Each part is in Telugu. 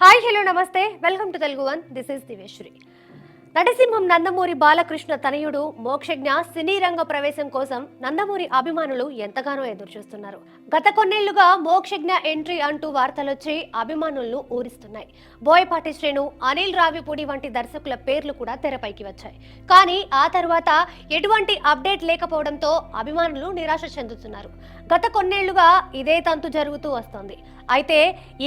Hi hello namaste welcome to Telugu one. This is Diveshwari. నటసింహం నందమూరి బాలకృష్ణ తనయుడు మోక్షజ్ఞ సినీ రంగ ప్రవేశం కోసం నందమూరి అభిమానులు ఎంతగానో ఎదురుచూస్తున్నారు. గత కొన్నేళ్లుగా మోక్షజ్ఞ ఎంట్రీ అంటూ వార్తలొచ్చి అభిమానులను ఊరిస్తున్నాయి. బోయపాటి శ్రీను, అనిల్ రావిపూడి వంటి దర్శకుల పేర్లు కూడా తెరపైకి వచ్చాయి. కానీ ఆ తర్వాత ఎటువంటి అప్డేట్ లేకపోవడంతో అభిమానులు నిరాశ చెందుతున్నారు. గత కొన్నేళ్లుగా ఇదే తంతు జరుగుతూ వస్తోంది. అయితే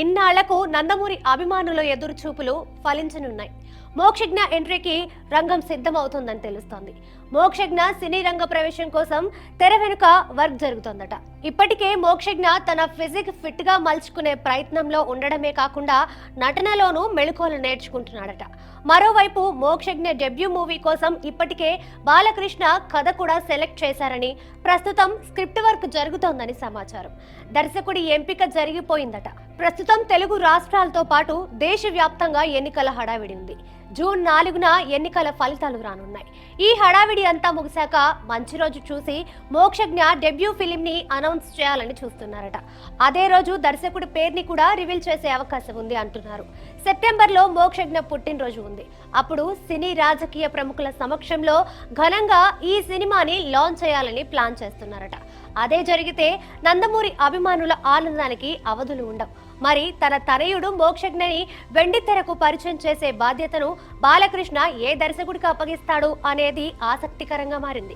ఇన్నాళ్లకు నందమూరి అభిమానుల ఎదురుచూపులు ఫలించనున్నాయి. మోక్షజ్ఞ ఎంట్రీకి రంగం సిద్ధమవుతోందని తెలుస్తోంది. మోక్షజ్ఞ సినీ రంగ ప్రవేశం కోసం తెర వెనుక వర్క్ జరుగుతోందట. ఇప్పటికే మోక్షజ్ఞ తన ఫిజిక్ ఫిట్ గా మలుచుకునే ప్రయత్నంలో ఉండడమే కాకుండా నటనలోనూ మెళుకువలు నేర్చుకుంటున్నాడట. మరోవైపు మోక్షజ్ఞ డెబ్యూ మూవీ కోసం ఇప్పటికే బాలకృష్ణ కథ కూడా సెలెక్ట్ చేశారని, ప్రస్తుతం స్క్రిప్ట్ వర్క్ జరుగుతోందని సమాచారం. దర్శకుడి ఎంపిక జరిగిపోయిందట. ప్రస్తుతం తెలుగు రాష్ట్రాలతో పాటు దేశవ్యాప్తంగా ఎన్నికల హడావిడి ఉంది. జూన్ 4న ఎన్నికల ఫలితాలు రానున్నాయి. ఈ హడావిడి అంతా ముగిశాక మంచి రోజు చూసి మోక్షజ్ఞ డెబ్యూ ఫిలిం ని అనౌన్స్ చేయాలని చూస్తున్నారట. అదే రోజు దర్శకుడి పేరుని కూడా రివీల్ చేసే అవకాశం ఉంది అంటున్నారు. సెప్టెంబర్లో మోక్షజ్ఞ పుట్టినరోజు ఉంది. అప్పుడు సినీ రాజకీయ ప్రముఖుల సమక్షంలో ఘనంగా ఈ సినిమాని లాంచ్ చేయాలని ప్లాన్ చేస్తున్నారట. అదే జరిగితే నందమూరి అభిమానుల ఆనందానికి అవధులు ఉండవు. మరి తన తనయుడు మోక్షజ్ఞని వెండితెరకు పరిచయం చేసే బాధ్యతను బాలకృష్ణ ఏ దర్శకుడికి అప్పగిస్తాడు అనేది ఆసక్తికరంగా మారింది.